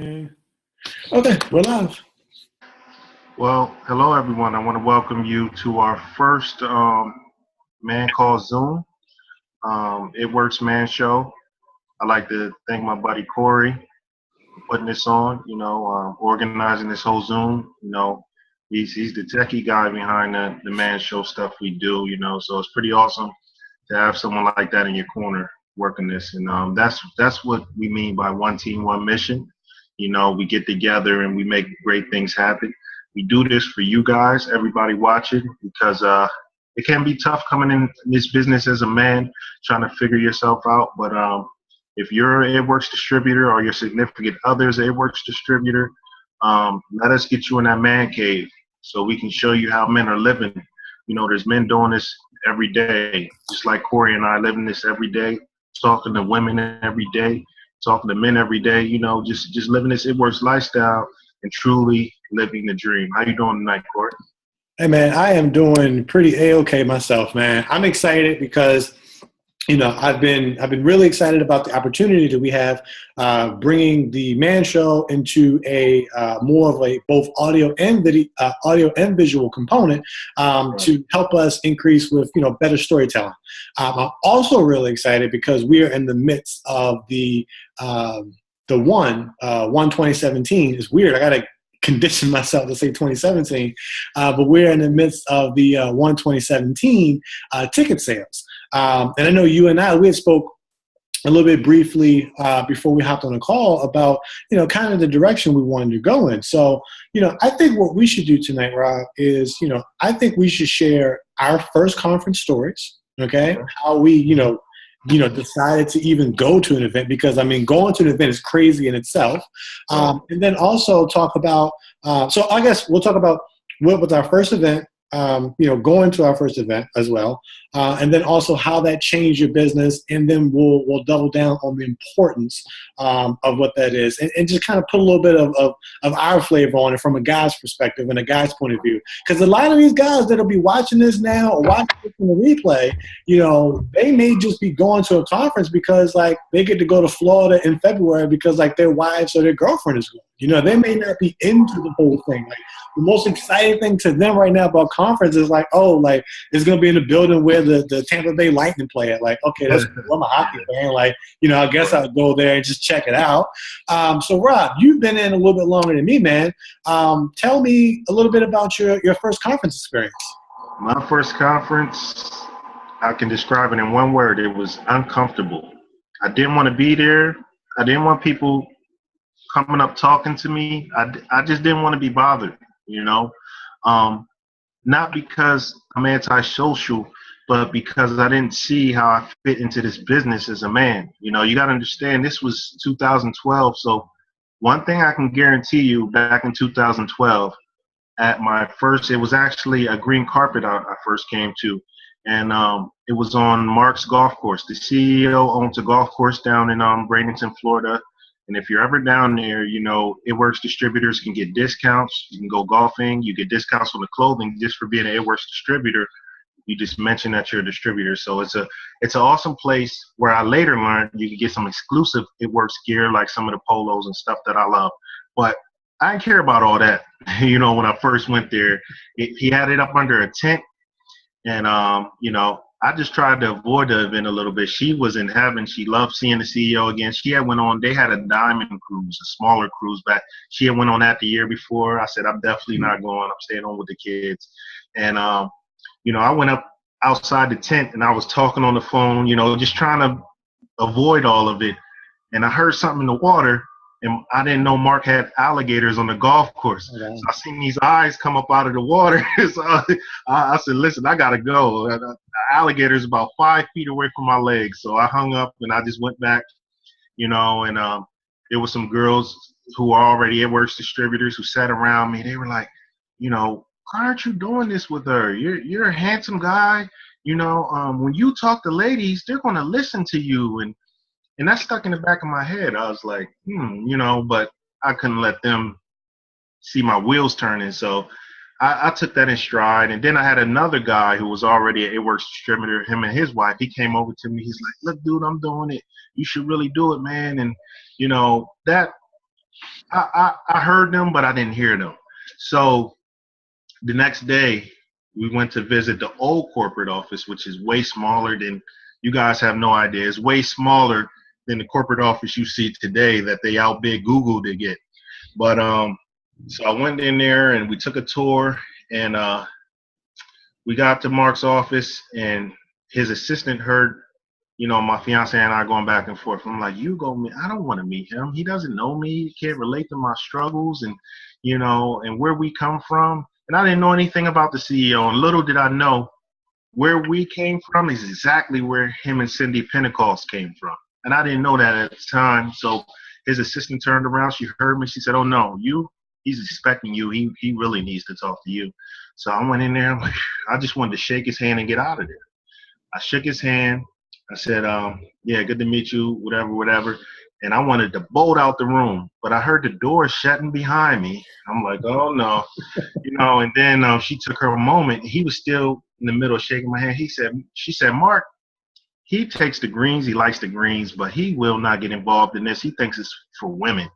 Okay, we're live. Well, hello everyone. I want to welcome you to our first Man Called Zoom. It Works Man show. I'd like to thank my buddy Corey for putting this on, organizing this whole Zoom. He's the techie guy behind the Man Show stuff we do, so it's pretty awesome to have someone like that in your corner working this. And that's what we mean by one team, one mission. We get together and we make great things happen. We do this for you guys, everybody watching, because it can be tough coming in this business as a man, trying to figure yourself out. But if you're an AirWorks distributor or your significant other's AirWorks distributor, let us get you in that man cave so we can show you how men are living. There's men doing this every day, just like Corey and I living this every day, talking to women every day, talking to men every day, just living this It Works lifestyle and truly living the dream. How you doing tonight, Corey? Hey man, I am doing pretty a-okay myself, man. I'm excited because I've been really excited about the opportunity that we have bringing the Man Show into a more of a both audio and visual component to help us increase with better storytelling. I'm also really excited because we are in the midst of the one 2017. It's weird. I gotta condition myself to say 2017, but we're in the midst of the 2017 ticket sales. And I know you and we had spoke a little bit briefly before we hopped on the call about, kind of the direction we wanted to go in. So, I think what we should do tonight, Rob, is, I think we should share our first conference stories, okay? How we, decided to even go to an event, because going to an event is crazy in itself. And then also talk about, so I guess we'll talk about what was our first event, going to our first event as well. And then also how that changed your business. And then we'll double down on the importance of what that is, and just kind of put a little bit of our flavor on it from a guy's perspective and a guy's point of view. Because a lot of these guys that'll be watching this now or watching this in the replay, they may just be going to a conference because they get to go to Florida in February because their wives or their girlfriend is going. They may not be into the whole thing. The most exciting thing to them right now about conference is it's going to be in the building where the Tampa Bay Lightning play at. Okay, that's cool. I'm a hockey fan. I guess I'll go there and just check it out. So Rob, you've been in a little bit longer than me, man. Tell me a little bit about your first conference experience. My first conference, I can describe it in one word. It was uncomfortable. I didn't want to be there. I didn't want people coming up talking to me. I just didn't want to be bothered, not because I'm antisocial, but because I didn't see how I fit into this business as a man. You got to understand, this was 2012. So one thing I can guarantee you, back in 2012, at my first, it was actually a green carpet I first came to. And it was on Mark's golf course. The CEO owns a golf course down in Bradenton, Florida. And if you're ever down there, It Works distributors can get discounts. You can go golfing. You get discounts on the clothing just for being an It Works distributor. You just mentioned that you're a distributor. So it's an awesome place where I later learned you can get some exclusive It Works gear, like some of the polos and stuff that I love. But I didn't care about all that. When I first went there, he had it up under a tent. And, I just tried to avoid the event a little bit. She was in heaven. She loved seeing the CEO again. She had went on, they had a diamond cruise, a smaller cruise back. She had went on that the year before. I said, I'm definitely not going. I'm staying home with the kids. And, I went up outside the tent and I was talking on the phone, just trying to avoid all of it. And I heard something in the water. And I didn't know Mark had alligators on the golf course. Okay. So I seen these eyes come up out of the water. So I said, listen, I got to go. The alligator's about 5 feet away from my legs. So I hung up and I just went back, and there were some girls who are already It Works distributors who sat around me. They were like, why aren't you doing this with her? You're a handsome guy. When you talk to ladies, they're going to listen to you. And that stuck in the back of my head. I was like, but I couldn't let them see my wheels turning. So I took that in stride. And then I had another guy who was already an It Works distributor, him and his wife. He came over to me. He's like, look, dude, I'm doing it. You should really do it, man. And, that I heard them, but I didn't hear them. So the next day, we went to visit the old corporate office, which is way smaller than, you guys have no idea. It's way smaller than the corporate office you see today that they outbid Google to get. But so I went in there and we took a tour, and we got to Mark's office, and his assistant heard, my fiance and I going back and forth. I'm like, you go meet, I don't want to meet him. He doesn't know me. He can't relate to my struggles and, and where we come from. And I didn't know anything about the CEO. And little did I know, where we came from is exactly where him and Cindy Pentecost came from. And I didn't know that at the time. So his assistant turned around. She heard me. She said, oh, no, he's expecting you. He really needs to talk to you. So I went in there. I'm like, I just wanted to shake his hand and get out of there. I shook his hand. I said, yeah, good to meet you, whatever. And I wanted to bolt out the room, but I heard the door shutting behind me. I'm like, oh, no. And then she took her moment. He was still in the middle shaking my hand. She said, Mark, he takes the greens. He likes the greens, but he will not get involved in this. He thinks it's for women,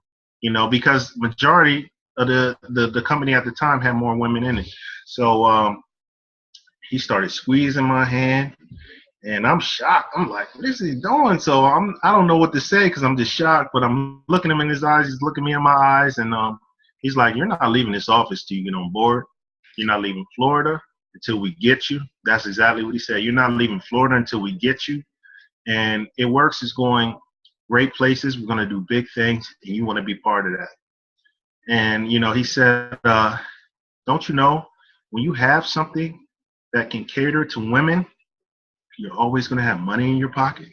because majority of the company at the time had more women in it. So he started squeezing my hand. And I'm shocked. I'm like, what is he doing? So I don't know what to say because I'm just shocked. But I'm looking him in his eyes. He's looking me in my eyes. And he's like, you're not leaving this office till you get on board. You're not leaving Florida until we get you. That's exactly what he said. You're not leaving Florida until we get you. And It Works is going great places. We're going to do big things. And you want to be part of that. And, he said, don't you know, when you have something that can cater to women, you're always going to have money in your pocket.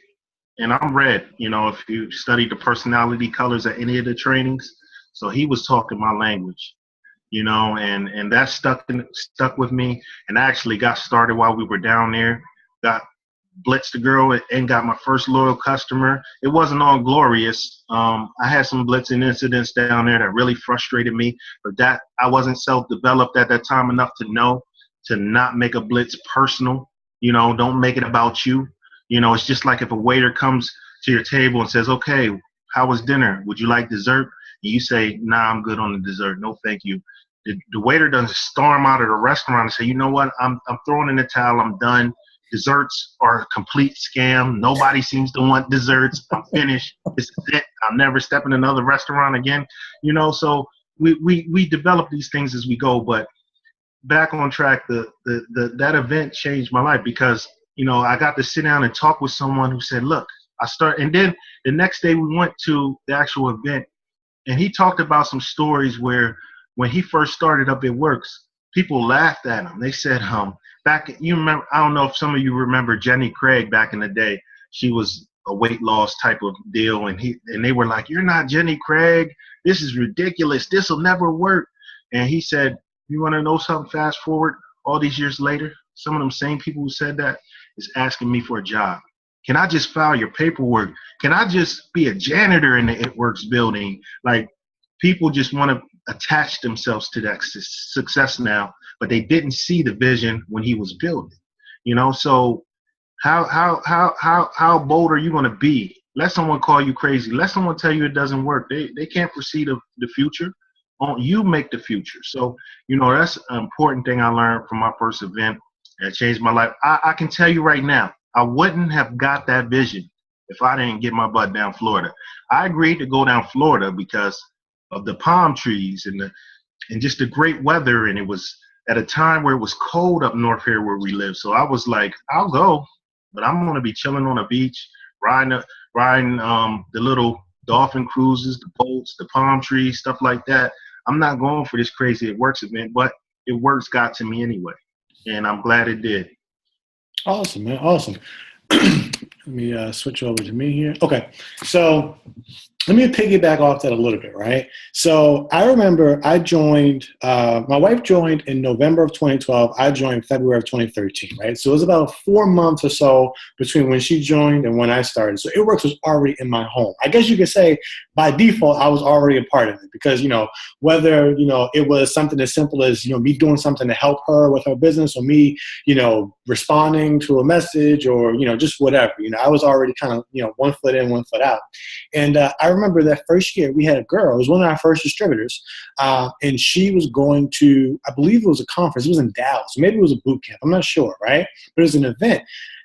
And I'm red, if you study the personality colors at any of the trainings. So he was talking my language, and that stuck with me, and I actually got started while we were down there, got blitzed the girl and got my first loyal customer. It wasn't all glorious. I had some blitzing incidents down there that really frustrated me, but that I wasn't self-developed at that time enough to know to not make a blitz personal. Don't make it about you. It's just like if a waiter comes to your table and says, okay, how was dinner? Would you like dessert? And you say, nah, I'm good on the dessert. No, thank you. The waiter doesn't storm out of the restaurant and say, you know what? I'm throwing in the towel. I'm done. Desserts are a complete scam. Nobody seems to want desserts. I'm finished. This is it. I'll never step in another restaurant again. So we develop these things as we go, but back on track, that event changed my life because, I got to sit down and talk with someone who said, look, and then the next day we went to the actual event and he talked about some stories where when he first started up It Works, people laughed at him. They said, you remember, I don't know if some of you remember Jenny Craig back in the day. She was a weight loss type of deal. And they were like, you're not Jenny Craig. This is ridiculous. This will never work. And he said, you want to know something? Fast forward all these years later, some of them same people who said that is asking me for a job. Can I just file your paperwork? Can I just be a janitor in the It Works building? Like, people just want to attach themselves to that success now, but they didn't see the vision when he was building. So how bold are you going to be? Let someone call you crazy. Let someone tell you it doesn't work. They can't foresee the future. You make the future. So, that's an important thing I learned from my first event that changed my life. I can tell you right now, I wouldn't have got that vision if I didn't get my butt down Florida. I agreed to go down Florida because of the palm trees and just the great weather. And it was at a time where it was cold up north here where we live. So I was like, I'll go, but I'm going to be chilling on a beach, riding the little dolphin cruises, the boats, the palm trees, stuff like that. I'm not going for this crazy It Works event, but It Works got to me anyway, and I'm glad it did. Awesome, man. Awesome. Let me switch over to me here. Okay, so let me piggyback off that a little bit, right? So I remember I joined, my wife joined in November of 2012. I joined February of 2013, right? So it was about 4 months or so between when she joined and when I started. So It Works was already in my home. I guess you could say by default, I was already a part of it because, whether, it was something as simple as, me doing something to help her with her business or me, responding to a message or, just whatever, I was already kind of, 1 foot in, 1 foot out. And I remember that first year we had a girl. It was one of our first distributors, and she was going to, I believe it was a conference. It was in Dallas. Maybe it was a boot camp. I'm not sure, right? But it was an event.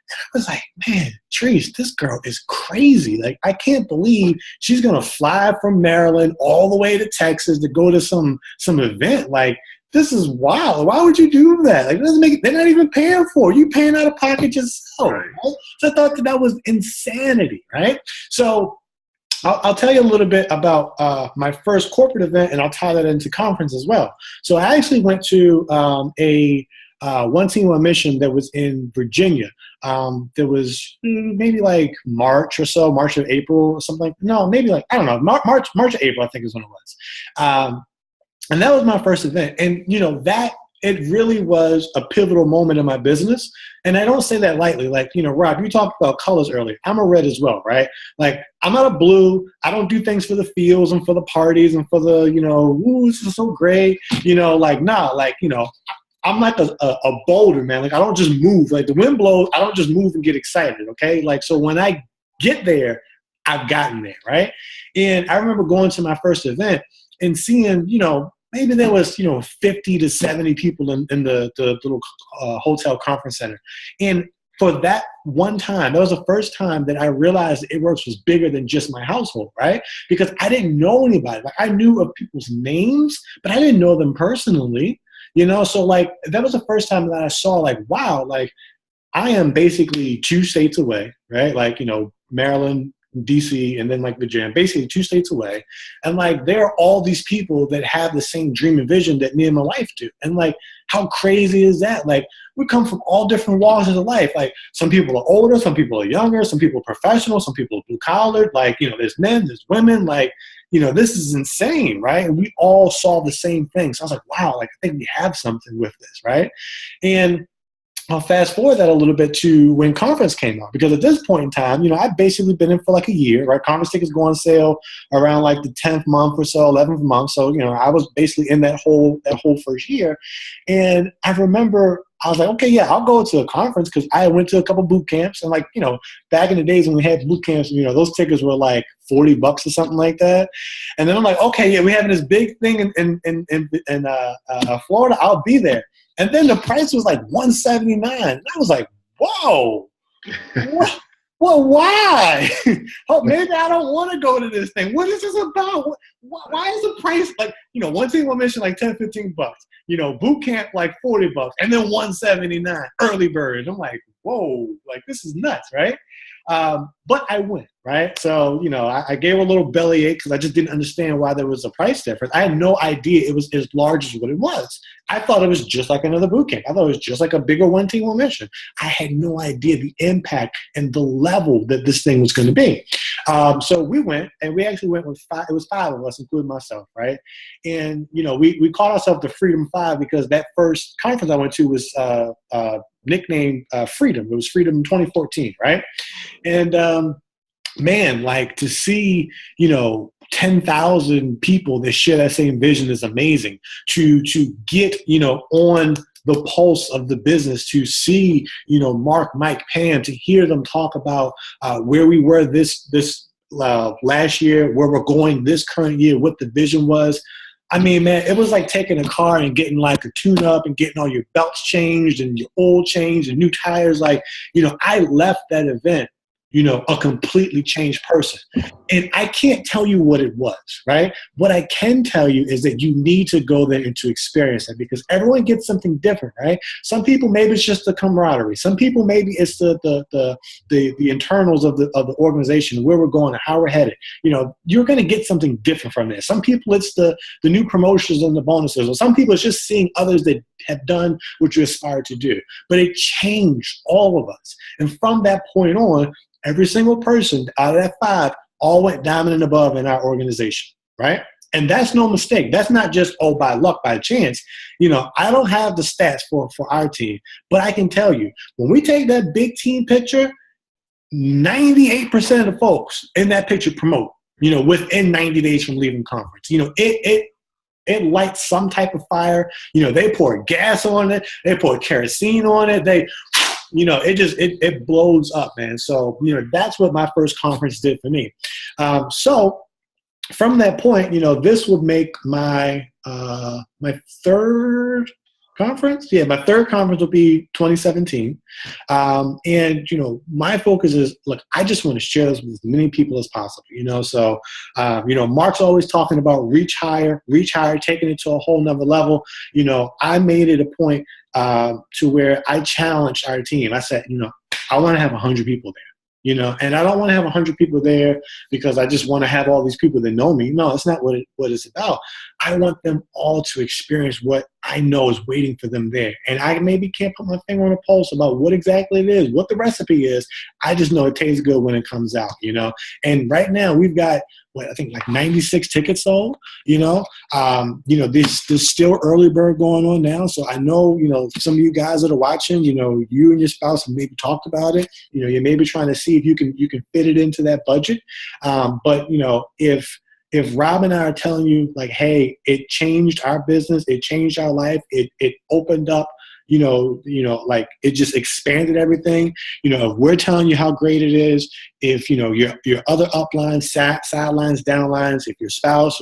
And I was like, man, Trees, this girl is crazy. Like, I can't believe she's going to fly from Maryland all the way to Texas to go to some event. Like, this is wild. Why would you do that? Like, it doesn't make, they're not even paying for it. You paying out of pocket yourself, right? So I thought that was insanity, right? So I'll tell you a little bit about my first corporate event, and I'll tie that into conference as well. So I actually went to a one team on mission that was in Virginia. There was maybe like March or so, March or April or something. No, maybe like, I don't know, March or April, I think is when it was. And that was my first event. And, you know, that it really was a pivotal moment in my business. And I don't say that lightly. Like, you know, Rob, you talked about colors earlier. I'm a red as well, right? Like, I'm not a blue. I don't do things for the feels and for the parties and for the, you know, ooh, this is so great. You know, like, nah, like, you know, I'm like a boulder, man. Like, I don't just move. Like, the wind blows, I don't just move and get excited, okay? Like, so when I get there, I've gotten there, right? And I remember going to my first event and seeing, you know, maybe there was, you know, 50 to 70 people in the little hotel conference center. And for that one time, that was the first time that I realized that It Works was bigger than just my household, right? Because I didn't know anybody. Like, I knew of people's names, but I didn't know them personally, you know? So, like, that was the first time that I saw, like, wow, like, I am basically 2 states away, right? Like, you know, Maryland, DC, and then like Virginia, basically 2 states away. And like, there are all these people that have the same dream and vision that me and my wife do. And like, how crazy is that? Like, we come from all different walks of life. Like, some people are older, some people are younger, some people are professional, some people are blue collared. Like, you know, there's men, there's women. Like, you know, this is insane, right? And we all saw the same thing. So I was like, wow, like, I think we have something with this, right? And I'll fast forward that a little bit to when conference came out, because at this point in time, you know, I've basically been in for like a year, right? Conference tickets go on sale around like the 10th month or so, 11th month. So, you know, I was basically in that whole first year. And I remember I was like, okay, yeah, I'll go to a conference, because I went to a couple boot camps. And like, you know, back in the days when we had boot camps, you know, those tickets were like $40 or something like that. And then I'm like, okay, yeah, we're having this big thing in Florida. I'll be there. And then the price was like $179. And I was like, whoa, what? Well, why? Oh, maybe I don't want to go to this thing. What is this about? Why is the price like, you know, one team will mention like 10, 15 bucks, you know, boot camp like $40, and then $179 early bird. I'm like, whoa, like, this is nuts, right? But I went, right? So, you know, I gave a little bellyache because I just didn't understand why there was a price difference. I had no idea it was as large as what it was. I thought it was just like another boot camp. I thought it was just like a bigger one team will mention. I had no idea the impact and the level that this thing was going to be. So we went, and we actually went with 5. It was 5 of us, including myself, right? And, you know, we called ourselves the Freedom 5 because that first conference I went to was nicknamed Freedom. It was Freedom 2014, right? And man, like, to see, you know, 10,000 people that share that same vision is amazing. To get, you know, on the pulse of the business, to see, you know, Mark, Mike, Pam, to hear them talk about where we were this last year, where we're going this current year, what the vision was. I mean, man, it was like taking a car and getting like a tune-up and getting all your belts changed and your oil changed and new tires. Like, you know, I left that event, you know, a completely changed person. And I can't tell you what it was, right? What I can tell you is that you need to go there and to experience it, because everyone gets something different, right? Some people, maybe it's just the camaraderie. Some people, maybe it's the internals of the organization, where we're going and how we're headed. You know, you're going to get something different from this. Some people, it's the new promotions and the bonuses. Or some people, it's just seeing others that have done what you aspire to do. But it changed all of us. And from that point on, every single person out of that 5 all went diamond and above in our organization, right? And that's no mistake. That's not just, oh, by luck, by chance. You know, I don't have the stats for our team, but I can tell you, when we take that big team picture, 98% of the folks in that picture promote, you know, within 90 days from leaving conference. You know, it lights some type of fire. You know, they pour gas on it. They pour kerosene on it. They, you know, it blows up, man. So, you know, that's what my first conference did for me. So from that point, this would make my my third conference. Yeah, my third conference will be 2017. And my focus is, look, I just want to share this with as many people as possible. So Mark's always talking about reach higher, taking it to a whole nother level. I made it a point to where I challenged our team. I said, I want to have 100 people there. And I don't want to have 100 people there because I just want to have all these people that know me. No, that's not what it's about. I want them all to experience what I know is waiting for them there. And I maybe can't put my finger on a pulse about what exactly it is, what the recipe is. I just know it tastes good when it comes out, And right now we've got, I think like 96 tickets sold, there's still early bird going on now. So I know, some of you guys that are watching, you and your spouse have maybe talked about it. You're maybe trying to see if you can fit it into that budget. But if Rob and I are telling you like, hey, it changed our business, it changed our life, it opened up, like it just expanded everything. If we're telling you how great it is, if your other uplines, sidelines, downlines, if your spouse,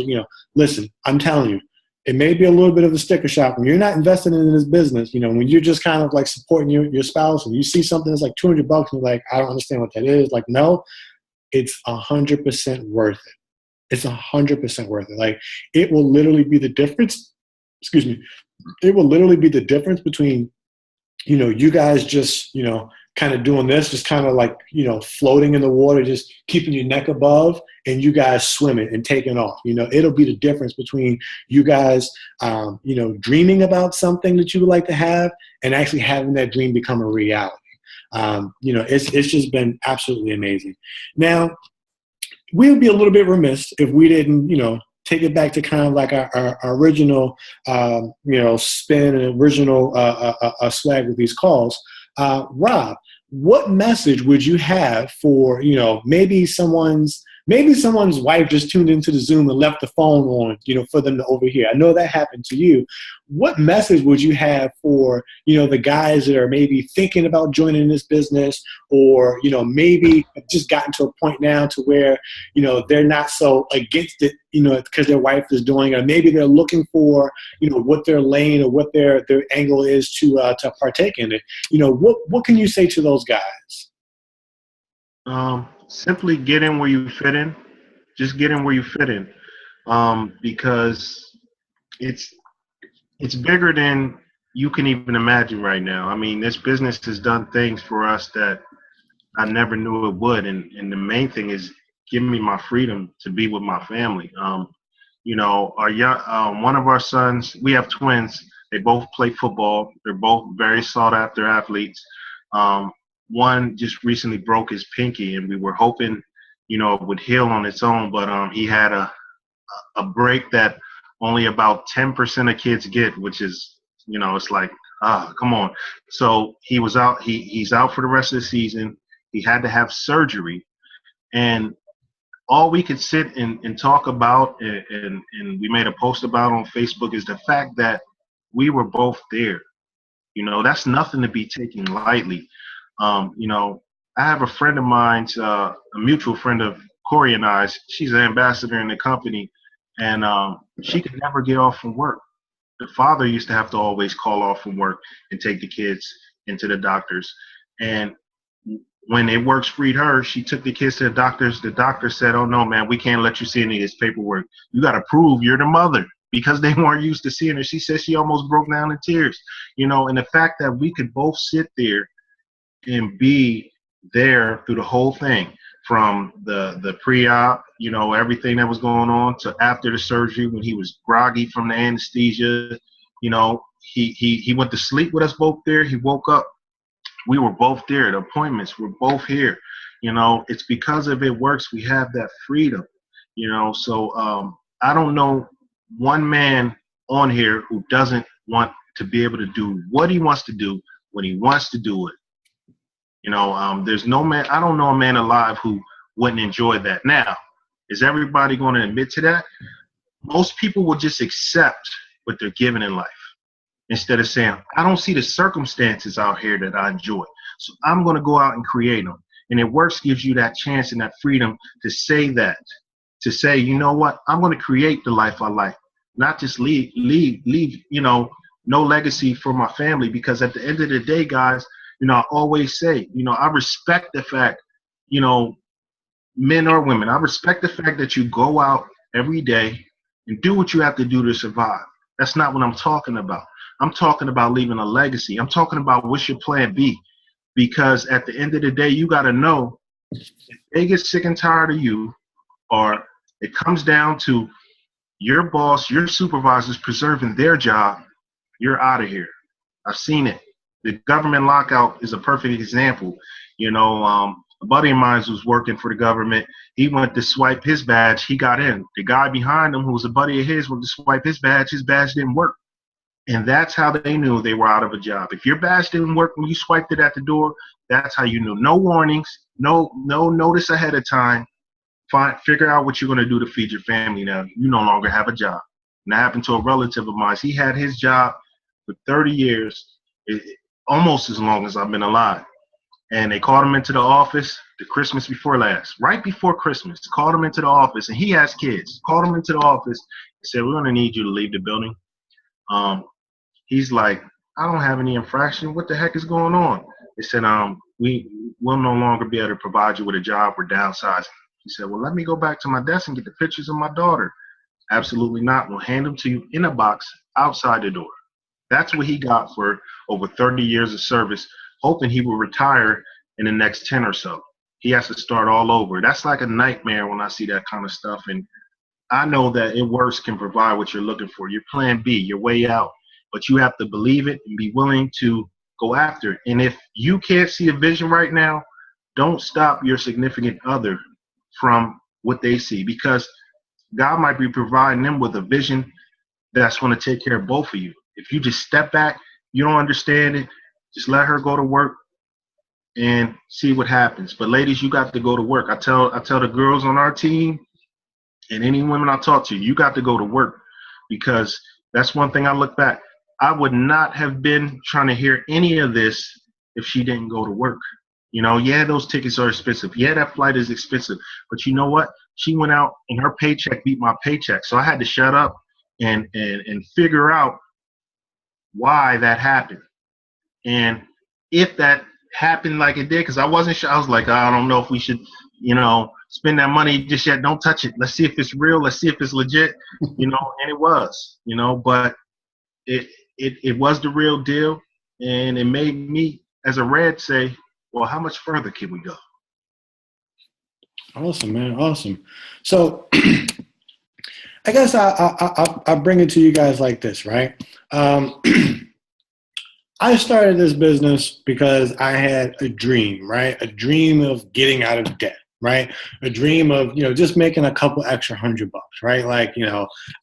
listen, I'm telling you, it may be a little bit of a sticker shock when you're not investing in this business. When you're just kind of like supporting your spouse and you see something that's like $200 and you're like, I don't understand what that is. Like, no, it's 100% worth it. It's 100% worth it. Like, it will literally be the difference. Excuse me. It will literally be the difference between, you guys just, kind of doing this, just kind of like, floating in the water, just keeping your neck above, and you guys swimming and taking off. It'll be the difference between you guys, dreaming about something that you would like to have and actually having that dream become a reality. It's just been absolutely amazing. Now, we would be a little bit remiss if we didn't, take it back to kind of like our original, spin and original swag with these calls. Rob, what message would you have for, maybe someone's wife just tuned into the Zoom and left the phone on, for them to overhear? I know that happened to you. What message would you have for, the guys that are maybe thinking about joining this business, or, maybe have just gotten to a point now to where, they're not so against it, because their wife is doing it, or maybe they're looking for, what their lane or what their angle is to partake in it. What can you say to those guys? Simply get in where you fit in. Just get in where you fit in, because it's bigger than you can even imagine right now. I mean, this business has done things for us that I never knew it would, and the main thing is giving me my freedom to be with my family. Our young, one of our sons, we have twins. They both play football. They're both very sought after athletes. One just recently broke his pinky, and we were hoping, it would heal on its own, but he had a break that only about 10% of kids get, which is, it's like, come on. So he was out. He's out for the rest of the season. He had to have surgery, and all we could sit and talk about, and we made a post about on Facebook, is the fact that we were both there. That's nothing to be taken lightly. I have a friend of mine, a mutual friend of Corey and I. She's an ambassador in the company, and she could never get off from work. The father used to have to always call off from work and take the kids into the doctors. And when it works freed her, she took the kids to the doctors. The doctor said, "Oh no, man, we can't let you see any of this paperwork. You got to prove you're the mother," because they weren't used to seeing her. She said she almost broke down in tears. And the fact that we could both sit there and be there through the whole thing, from the pre-op, everything that was going on, to after the surgery when he was groggy from the anesthesia. He went to sleep with us both there. He woke up. We were both there. The appointments were both here. It's because of it works. We have that freedom. So I don't know one man on here who doesn't want to be able to do what he wants to do when he wants to do it. There's no man, I don't know a man alive who wouldn't enjoy that. Now, is everybody going to admit to that? Most people will just accept what they're given in life instead of saying, I don't see the circumstances out here that I enjoy, so I'm going to go out and create them. And it works, gives you that chance and that freedom to say that, to say, you know what, I'm going to create the life I like, not just leave, no legacy for my family. Because at the end of the day, guys, I always say, I respect the fact, men or women, I respect the fact that you go out every day and do what you have to do to survive. That's not what I'm talking about. I'm talking about leaving a legacy. I'm talking about what's your plan B. Because at the end of the day, you got to know if they get sick and tired of you, or it comes down to your boss, your supervisors preserving their job, you're out of here. I've seen it. The government lockout is a perfect example. A buddy of mine was working for the government. He went to swipe his badge. He got in. The guy behind him, who was a buddy of his, went to swipe his badge. His badge didn't work. And that's how they knew they were out of a job. If your badge didn't work when you swiped it at the door, that's how you knew. No warnings, no notice ahead of time. Figure out what you're going to do to feed your family now. You no longer have a job. And that happened to a relative of mine. He had his job for 30 years, almost as long as I've been alive. And they called him into the office the Christmas before last, right before Christmas. Called him into the office, and he has kids. Called him into the office and said, "We're going to need you to leave the building." He's like, "I don't have any infraction. What the heck is going on?" They said, we'll no longer be able to provide you with a job. We're downsizing." He said, "Well, let me go back to my desk and get the pictures of my daughter." "Absolutely not. We'll hand them to you in a box outside the door." That's what he got for over 30 years of service, hoping he will retire in the next 10 or so. He has to start all over. That's like a nightmare when I see that kind of stuff. And I know that it works can provide what you're looking for. Your plan B, your way out. But you have to believe it and be willing to go after it. And if you can't see a vision right now, don't stop your significant other from what they see, because God might be providing them with a vision that's going to take care of both of you. If you just step back, you don't understand it, just let her go to work and see what happens. But ladies, you got to go to work. I tell the girls on our team and any women I talk to, you got to go to work, because that's one thing I look back. I would not have been trying to hear any of this if she didn't go to work. Yeah, those tickets are expensive. Yeah, that flight is expensive. But you know what? She went out and her paycheck beat my paycheck. So I had to shut up and figure out why that happened. And if that happened like it did, because I wasn't sure. I was like, I don't know if we should, spend that money just yet. Don't touch it. Let's see if it's real. Let's see if it's legit, and it was, but it was the real deal. And it made me, as a Red, say, well, how much further can we go? Awesome, man. Awesome. So I guess I'll bring it to you guys like this, right? I started this business because I had a dream, right? A dream of getting out of debt, right? A dream of, just making a couple extra $100, right? Like,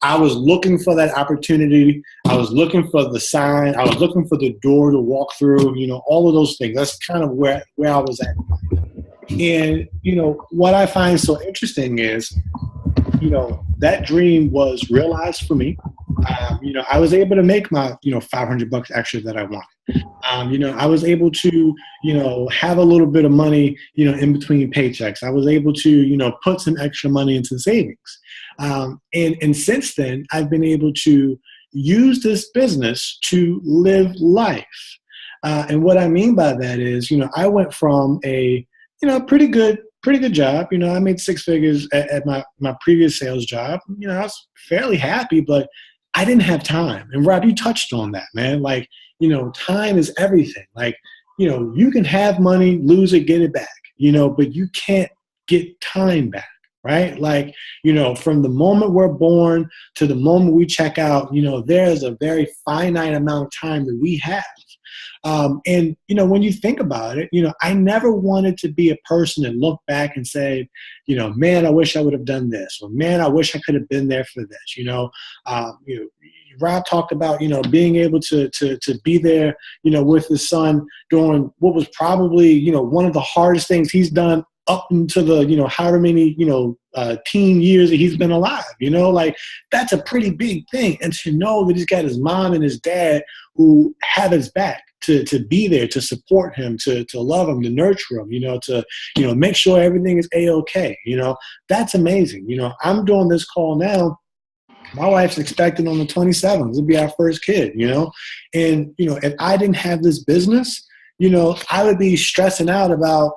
I was looking for that opportunity. I was looking for the sign. I was looking for the door to walk through, all of those things. That's kind of where I was at. And, what I find so interesting is, that dream was realized for me. I was able to make my, $500 extra that I wanted. I was able to, have a little bit of money, in between paychecks. I was able to, put some extra money into savings. And since then, I've been able to use this business to live life. And what I mean by that is, I went from a, pretty good job. I made six figures at my previous sales job. I was fairly happy, but I didn't have time. And Rob, you touched on that, man. Like, time is everything. Like, you can have money, lose it, get it back, but you can't get time back, right? Like, from the moment we're born to the moment we check out, there's a very finite amount of time that we have. And, when you think about it, I never wanted to be a person that looked back and said, man, I wish I would have done this, or man, I wish I could have been there for this. Rob talked about, being able to be there, with his son during what was probably, one of the hardest things he's done up into the, however many, teen years that he's been alive, like that's a pretty big thing. And to know that he's got his mom and his dad who have his back, to be there, to support him, to love him, to nurture him, to, make sure everything is A-okay. That's amazing. I'm doing this call now. My wife's expecting on the 27th. This will be our first kid, And, if I didn't have this business, I would be stressing out about,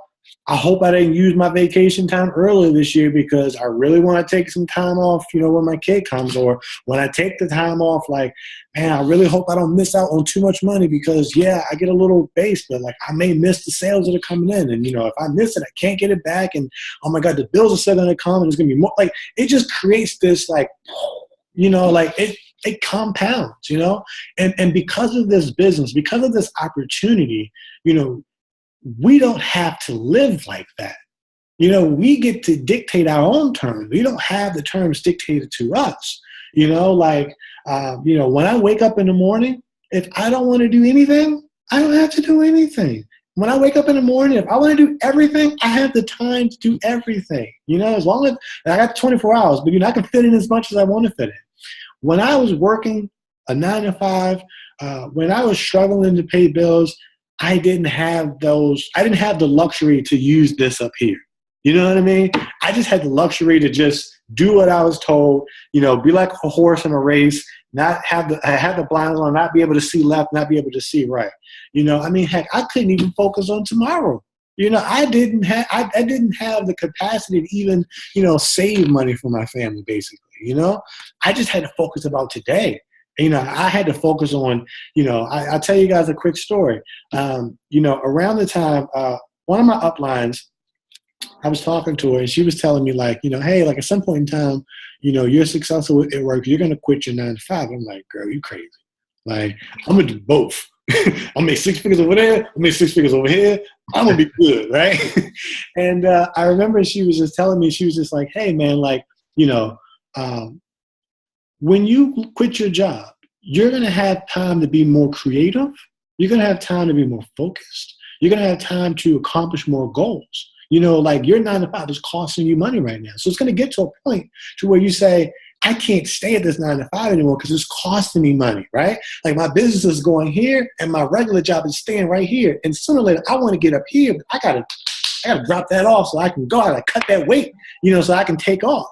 I hope I didn't use my vacation time earlier this year because I really want to take some time off, when my kid comes, or when I take the time off, like, man, I really hope I don't miss out on too much money because, yeah, I get a little base, but like I may miss the sales that are coming in. And, if I miss it, I can't get it back. And, oh my God, the bills are still going to come and it's going to be more. Like, it just creates this, like, it compounds, and because of this business, because of this opportunity, we don't have to live like that. We get to dictate our own terms. We don't have the terms dictated to us. When I wake up in the morning, if I don't want to do anything, I don't have to do anything. When I wake up in the morning, if I want to do everything, I have the time to do everything. As long as I got 24 hours, but I can fit in as much as I want to fit in. When I was working a 9 to 5, when I was struggling to pay bills, I didn't have the luxury to use this up here. You know what I mean? I just had the luxury to just do what I was told, be like a horse in a race, not have the blinders on, not be able to see left, not be able to see right. Heck, I couldn't even focus on tomorrow. I didn't have the capacity to even, save money for my family, basically. I just had to focus about today. I had to focus on, I'll tell you guys a quick story. Around the time, one of my uplines, I was talking to her and she was telling me like, hey, like at some point in time, you're successful at work, you're going to quit your 9 to 5. I'm like, girl, you crazy. Like, I'm going to do both. I'll make 6 figures over there. I'll make 6 figures over here. I'm going to be good, right? And I remember she was just telling me, she was just like, hey, man, like, when you quit your job, you're going to have time to be more creative. You're going to have time to be more focused. You're going to have time to accomplish more goals. Like your 9 to 5 is costing you money right now. So it's going to get to a point to where you say, I can't stay at this 9 to 5 anymore because it's costing me money, right? Like my business is going here and my regular job is staying right here. And sooner or later, I want to get up here, but I gotta drop that off so I can go. I gotta cut that weight, so I can take off.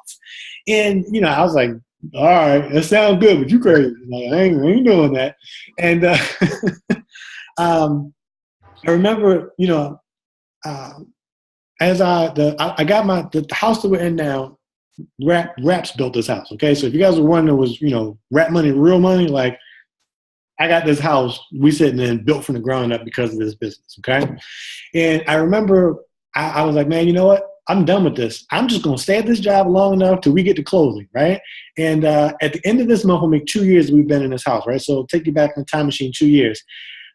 And, I was like, all right, that sounds good, but you crazy. Like, I ain't doing that. And I remember, as I got the house that we're in now, Raps built this house, okay? So if you guys were wondering, was, rap money, real money, like, I got this house we sitting in built from the ground up because of this business, okay? And I remember I was like, man, you know what? I'm done with this. I'm just going to stay at this job long enough till we get to closing, right? And at the end of this month, we'll make 2 years we've been in this house, right? So take you back in the time machine, 2 years.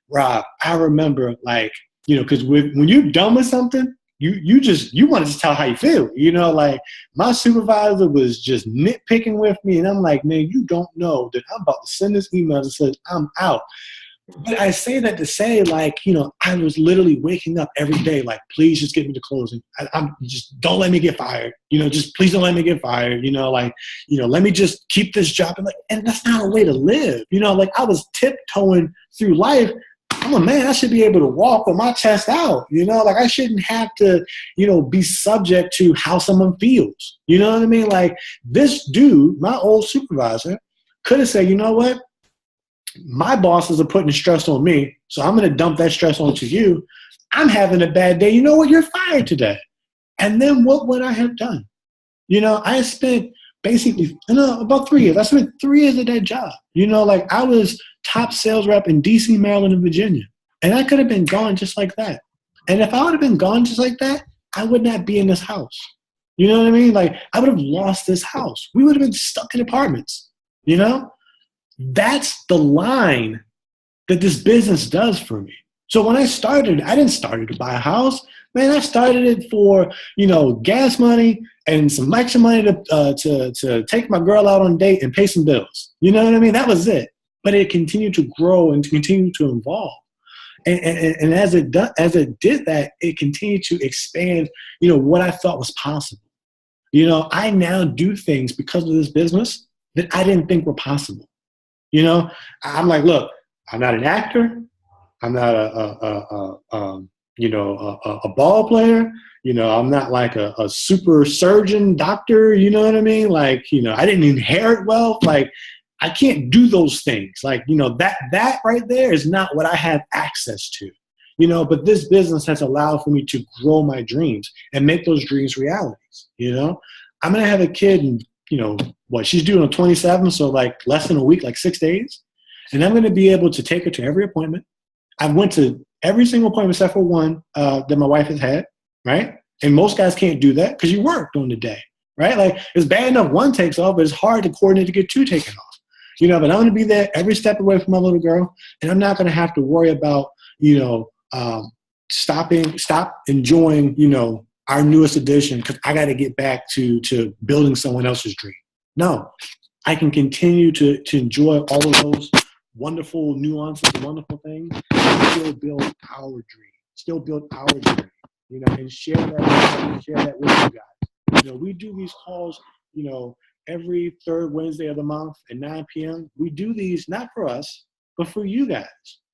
Rob, I remember, like, because when you're done with something, you want to just tell how you feel. Like my supervisor was just nitpicking with me, and I'm like, man, you don't know that I'm about to send this email that says I'm out. But I say that to say, like, I was literally waking up every day, like, please just get me to closing. I'm just, don't let me get fired. Just please don't let me get fired. Let me just keep this job. And that's not a way to live. Like I was tiptoeing through life. I'm a man, I should be able to walk with my chest out. Like I shouldn't have to, be subject to how someone feels. You know what I mean? Like this dude, my old supervisor, could have said, you know what? My bosses are putting stress on me, so I'm going to dump that stress onto you. I'm having a bad day. You know what? You're fired today. And then what would I have done? I spent basically about 3 years. I spent 3 years at that job. Like I was top sales rep in DC, Maryland, and Virginia. And I could have been gone just like that. And if I would have been gone just like that, I would not be in this house. You know what I mean? Like I would have lost this house. We would have been stuck in apartments. That's the line that this business does for me. So when I started, I didn't start it to buy a house. Man, I started it for, gas money and some extra money to take my girl out on a date and pay some bills. You know what I mean? That was it. But it continued to grow and to continue to evolve. And as it did that, it continued to expand, what I thought was possible. I now do things because of this business that I didn't think were possible. I'm like, look, I'm not an actor. I'm not a ball player. I'm not like a super surgeon doctor. You know what I mean? Like, I didn't inherit wealth. Like, I can't do those things. Like, that right there is not what I have access to. But this business has allowed for me to grow my dreams and make those dreams realities. I'm gonna have a kid, and what she's doing on 27, so like less than a week, like 6 days, and I'm gonna be able to take her to every appointment. I went to every single appointment except for one that my wife has had, right? And most guys can't do that because you work during the day, right? Like, it's bad enough one takes off, but it's hard to coordinate to get two taken off. But I'm going to be there every step away from my little girl, and I'm not going to have to worry about, stop enjoying, our newest edition because I got to get back to building someone else's dream. No, I can continue to enjoy all of those wonderful nuances, wonderful things, and still build our dream, and share that with you guys. We do these calls, every third Wednesday of the month at 9 p.m. We do these not for us, but for you guys,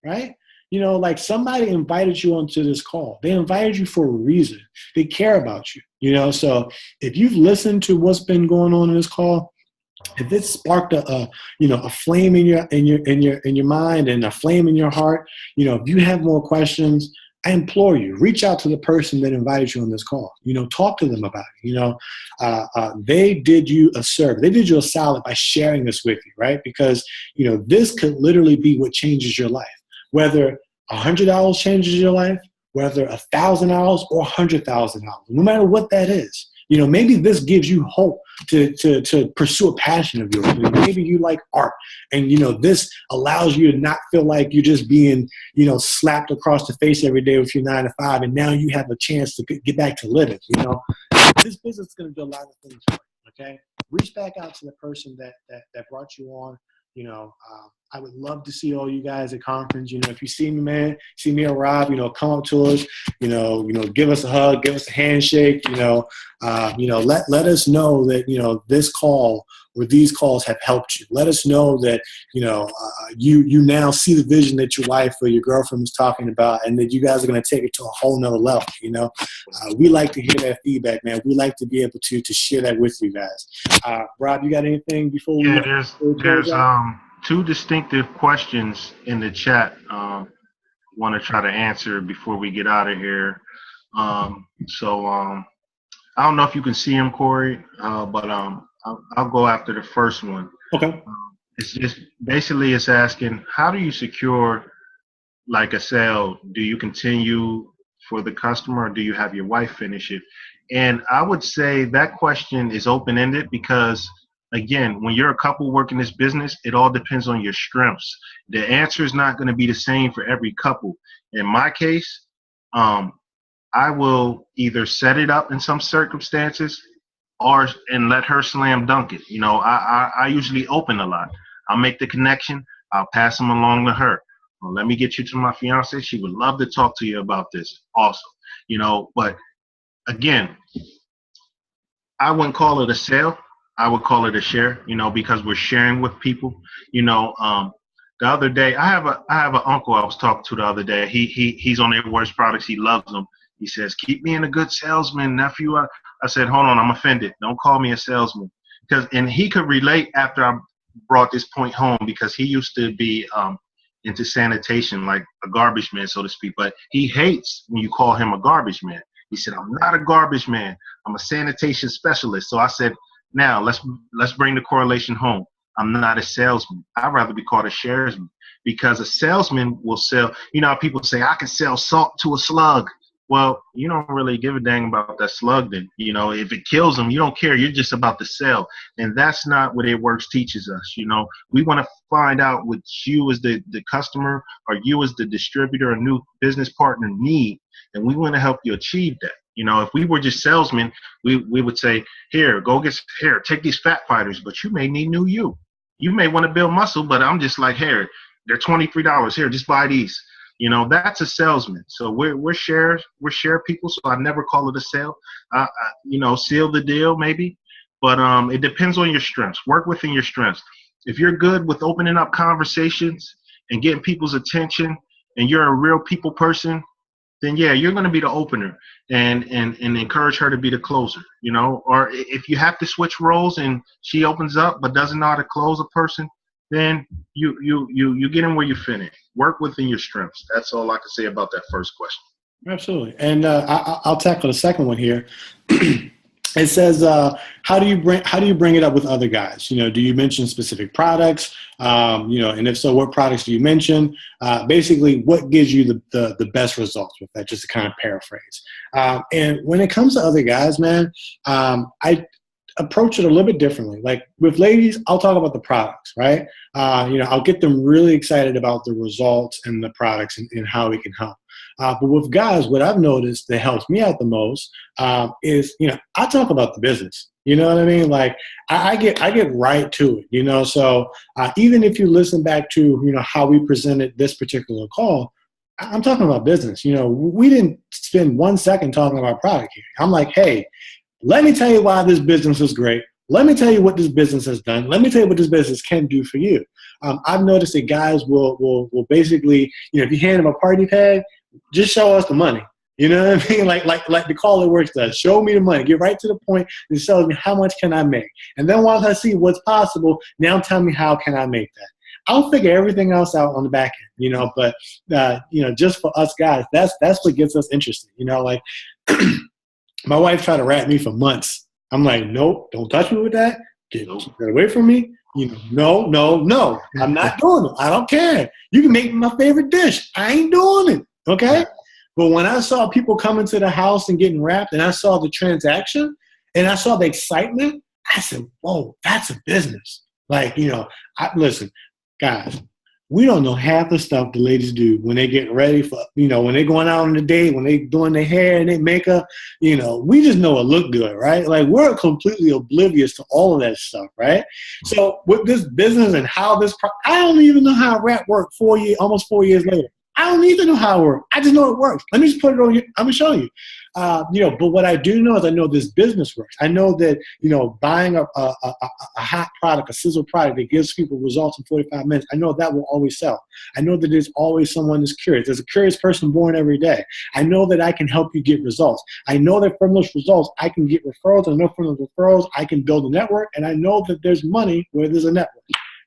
right? Like, somebody invited you onto this call. They invited you for a reason. They care about you, so if you've listened to what's been going on in this call, if it sparked a flame in your mind and a flame in your heart, if you have more questions, I implore you, reach out to the person that invited you on this call. Talk to them about it. They did you a service. They did you a solid by sharing this with you, right? Because this could literally be what changes your life. Whether $100 changes your life, whether $1,000 or $100,000, no matter what that is. Maybe this gives you hope to pursue a passion of yours. Maybe you like art, and this allows you to not feel like you're just being slapped across the face every day with your 9 to 5, and now you have a chance to get back to living. This business is going to do a lot of things for you. Okay, reach back out to the person that brought you on. I would love to see all you guys at conference. If you see me, man, see me or Rob, come up to us, give us a hug, give us a handshake, let us know that, this call or these calls have helped you. Let us know that, you now see the vision that your wife or your girlfriend was talking about, and that you guys are going to take it to a whole nother level. We like to hear that feedback, man. We like to be able to share that with you guys. Rob, you got anything before we? Yeah, there's two distinctive questions in the chat. Want to try to answer before we get out of here. I don't know if you can see them, Corey, but I'll go after the first one. Okay. It's just basically it's asking, how do you secure like a sale? Do you continue for the customer, or do you have your wife finish it? And I would say that question is open-ended because, again, when you're a couple working this business, it all depends on your strengths. The answer is not going to be the same for every couple. In my case, I will either set it up in some circumstances and let her slam dunk it. I usually open a lot. I'll make the connection. I'll pass them along to her. Well, let me get you to my fiance. She would love to talk to you about this also. But again, I wouldn't call it a sale. I would call it a share, because we're sharing with people. The other day, I have an uncle I was talking to the other day. He's on their worst products. He loves them. He says, "Keep me in a good salesman, nephew." I said, "Hold on, I'm offended. Don't call me a salesman." And he could relate after I brought this point home, because he used to be into sanitation, like a garbage man, so to speak. But he hates when you call him a garbage man. He said, "I'm not a garbage man. I'm a sanitation specialist." So I said, now let's bring the correlation home. I'm not a salesman. I'd rather be called a sharesman, because a salesman will sell. How people say, I can sell salt to a slug. Well, you don't really give a dang about that slug then. If it kills them, you don't care. You're just about to sell. And that's not what It Works teaches us. We want to find out what you as the customer, or you as the distributor or new business partner need. And we want to help you achieve that. If we were just salesmen, we would say, here, take these fat fighters, but you may need new you. You may want to build muscle, but I'm just like, here, they're $23. Here, just buy these. That's a salesman. So we're share people. So I never call it a sale. Seal the deal maybe, but it depends on your strengths. Work within your strengths. If you're good with opening up conversations and getting people's attention and you're a real people person, then yeah, you're going to be the opener and encourage her to be the closer, you know. Or if you have to switch roles and she opens up but doesn't know how to close a person, then you get in where you fit in. Work within your strengths. That's all I can say about that first question. Absolutely. And I'll tackle the second one here. It says, how do you bring it up with other guys? You know, do you mention specific products? You know, and if so, what products do you mention? Basically, what gives you the best results with that? Just to kind of paraphrase. And when it comes to other guys, man, I approach it a little bit differently. Like with ladies, I'll talk about the products, right? You know, I'll get them really excited about the results and the products and how we can help. But with guys, what I've noticed that helps me out the most is, you know, I talk about the business. You know what I mean? Like I get right to it. You know, so even if you listen back to, you know, how we presented this particular call, I'm talking about business. You know, we didn't spend 1 second talking about product here. I'm like, hey, let me tell you why this business is great. Let me tell you what this business has done. Let me tell you what this business can do for you. I've noticed that guys will basically, you know, if you hand them a party pad, just show us the money. You know what I mean? Like the call it works does. Show me the money. Get right to the point and tell me how much can I make. And then once I see what's possible, now tell me how can I make that. I'll figure everything else out on the back end, you know. But you know, just for us guys, that's what gets us interested. You know, like my wife tried to rat me for months. I'm like, nope, don't touch me with that. Get away from me. You know, no. I'm not doing it. I don't care. You can make my favorite dish. I ain't doing it. Okay? But when I saw people coming to the house and getting wrapped, and I saw the transaction, and I saw the excitement, I said, whoa, that's a business. Like, you know, listen, guys, we don't know half the stuff the ladies do when they get ready for, you know, when they're going out on a date, when they doing their hair and their makeup, you know, we just know it look good, right? Like we're completely oblivious to all of that stuff, right? So with this business and how I don't even know how rap worked almost 4 years later. I don't need to know how it works. I just know it works. Let me just put it on you. I'm going to show you. You know, but what I do know is I know this business works. I know that, you know, buying a hot product, a sizzle product that gives people results in 45 minutes, I know that will always sell. I know that there's always someone that's curious. There's a curious person born every day. I know that I can help you get results. I know that from those results, I can get referrals. I know from those referrals, I can build a network. And I know that there's money where there's a network.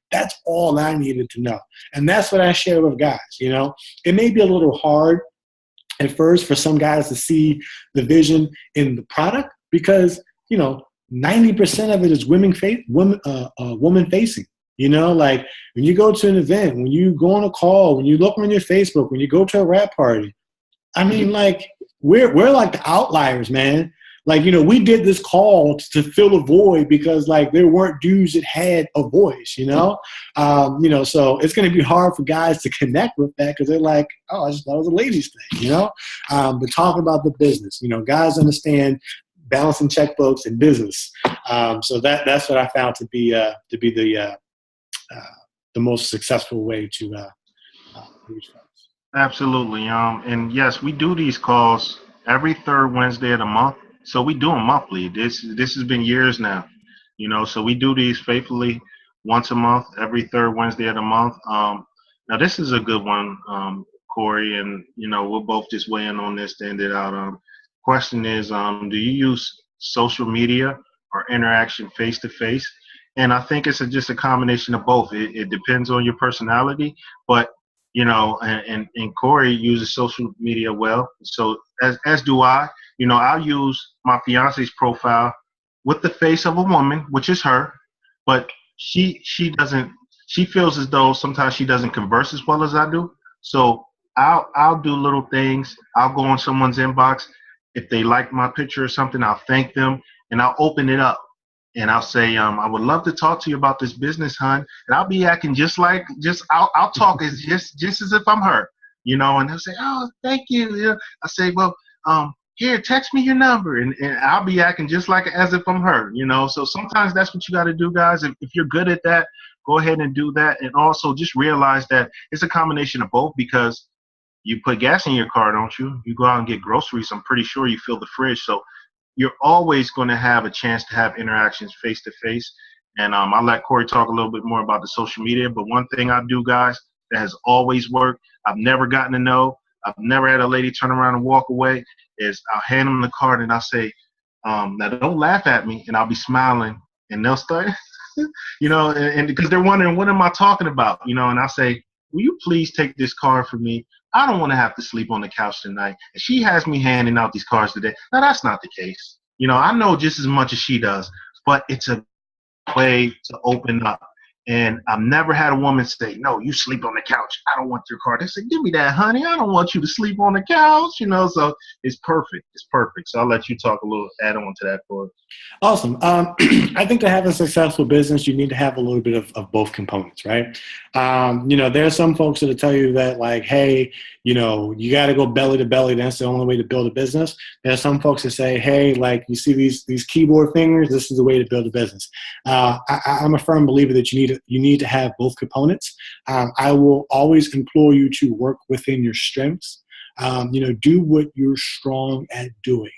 That's all I needed to know. And that's what I share with guys, you know. It may be a little hard at first for some guys to see the vision in the product because, you know, 90% of it is woman facing. You know, like when you go to an event, when you go on a call, when you look on your Facebook, when you go to a rap party, I mean, like we're like the outliers, man. Like, you know, we did this call to fill a void because, like, there weren't dudes that had a voice, you know? You know, so it's going to be hard for guys to connect with that because they're like, oh, I just thought it was a ladies thing, you know? But talking about the business, you know, guys understand balancing checkbooks and business. So that's what I found to be the most successful way to reach folks. Absolutely. And yes, we do these calls every third Wednesday of the month. So we do them monthly. This has been years now, you know. So we do these faithfully once a month, every third Wednesday of the month. Now this is a good one, Corey, and you know we'll both just weigh in on this to end it out. Question is, do you use social media or interaction face to face? And I think it's just a combination of both. It depends on your personality, but you know, and Corey uses social media well. So as do I. You know, I'll use my fiance's profile with the face of a woman, which is her, but she doesn't. She feels as though sometimes she doesn't converse as well as I do. So I'll do little things. I'll go on someone's inbox if they like my picture or something. I'll thank them and I'll open it up and I'll say, I would love to talk to you about this business, hon. And I'll be acting I'll talk as just as if I'm her, you know. And they'll say, oh, thank you. Yeah. I say, well, here, text me your number, and I'll be acting just like as if I'm her, you know. So sometimes that's what you got to do, guys. If you're good at that, go ahead and do that. And also just realize that it's a combination of both because you put gas in your car, don't you? You go out and get groceries. I'm pretty sure you fill the fridge. So you're always going to have a chance to have interactions face to face. And I'll let Corey talk a little bit more about the social media. But one thing I do, guys, that has always worked. I've never gotten a no. I've never had a lady turn around and walk away. Is I'll hand them the card and I'll say, now don't laugh at me, and I'll be smiling, and they'll start, and because they're wondering, what am I talking about? And I'll say, will you please take this card from me? I don't want to have to sleep on the couch tonight. And she has me handing out these cards today. Now, that's not the case. I know just as much as she does, but it's a way to open up. And I've never had a woman say, no, you sleep on the couch. I don't want your card. They say, give me that, honey. I don't want you to sleep on the couch. So it's perfect. It's perfect. So I'll let you talk a little, add on to that for us. Awesome. I think to have a successful business, you need to have a little bit of both components, right? There are some folks that will tell you that, like, hey, you got to go belly to belly. That's the only way to build a business. There are some folks that say, hey, like, you see these keyboard fingers, this is the way to build a business. I'm a firm believer that you need to have both components. I will always implore you to work within your strengths. Do what you're strong at doing.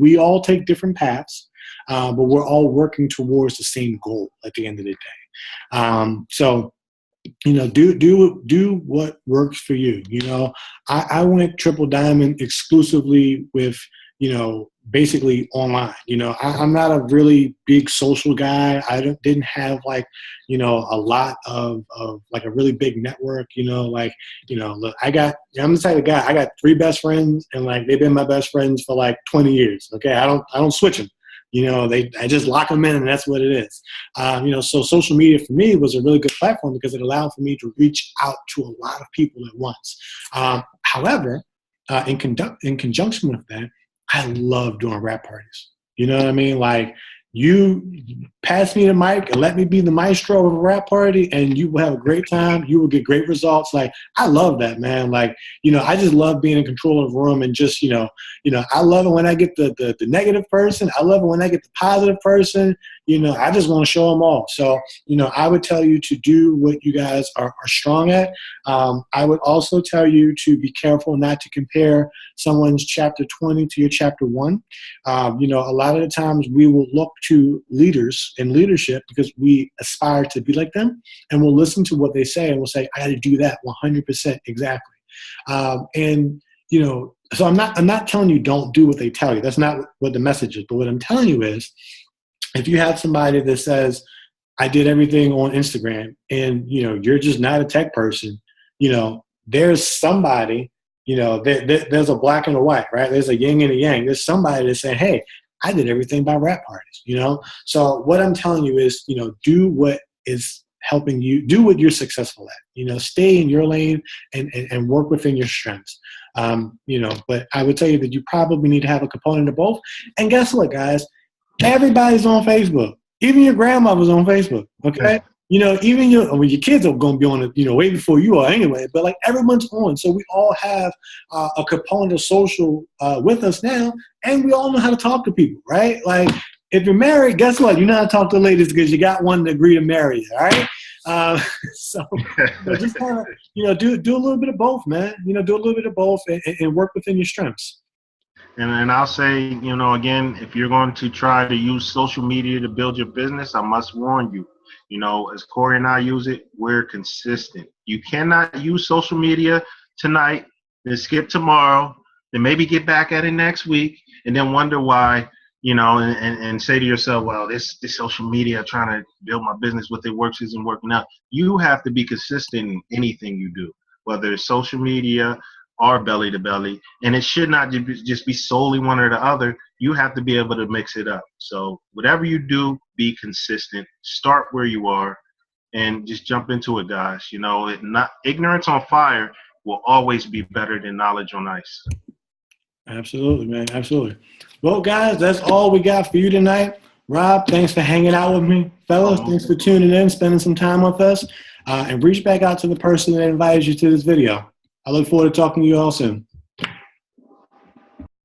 We all take different paths, but we're all working towards the same goal at the end of the day. So do what works for you. I went triple diamond exclusively with, basically online. I'm not a really big social guy. I didn't have a lot of like a really big network, look, I'm the type of guy, I got 3 best friends, and like, they've been my best friends for like 20 years. Okay. I don't switch them. I just lock them in, and that's what it is. So social media for me was a really good platform because it allowed for me to reach out to a lot of people at once. However, in conjunction with that, I love doing rap parties. You know what I mean? Like, you pass me the mic and let me be the maestro of a rap party, and you will have a great time. You will get great results. Like, I love that, man. Like, I just love being in control of the room, and just, I love it when I get the negative person. I love it when I get the positive person. I just want to show them all. So, I would tell you to do what you guys are strong at. I would also tell you to be careful not to compare someone's chapter 20 to your chapter 1. A lot of the times we will look to leaders in leadership because we aspire to be like them, and we'll listen to what they say, and we'll say, I got to do that 100% exactly. So I'm not telling you don't do what they tell you. That's not what the message is. But what I'm telling you is, if you have somebody that says, I did everything on Instagram, and, you're just not a tech person, there's somebody, there's a black and a white, right? There's a yin and a yang. There's somebody that's saying, hey, I did everything by rap parties, So what I'm telling you is, do what is helping you, do what you're successful at, stay in your lane and work within your strengths. But I would tell you that you probably need to have a component of both. And guess what, guys? Everybody's on Facebook. Even your grandma was on Facebook. Okay. Even your kids are going to be on it, way before you are anyway, but like, everyone's on. So we all have a component of social with us now, and we all know how to talk to people, right? Like, if you're married, guess what? You know how to talk to ladies because you got one to agree to marry you, all right? So just kind of, do a little bit of both, man. Do a little bit of both and work within your strengths. And I'll say, again, if you're going to try to use social media to build your business, I must warn you, as Corey and I use it, we're consistent. You cannot use social media tonight, then skip tomorrow, then maybe get back at it next week, and then wonder why, and say to yourself, well, this social media, trying to build my business with it works, isn't working out. You have to be consistent in anything you do, whether it's social media or belly to belly, and it should not just be solely one or the other. You have to be able to mix it up. So whatever you do, be consistent. Start where you are, and just jump into it, guys. Ignorance on fire will always be better than knowledge on ice. Absolutely, man. Absolutely. Well, guys, that's all we got for you tonight. Rob, thanks for hanging out with me. Fellas, thanks for tuning in, spending some time with us, and reach back out to the person that invited you to this video. I look forward to talking to you all soon.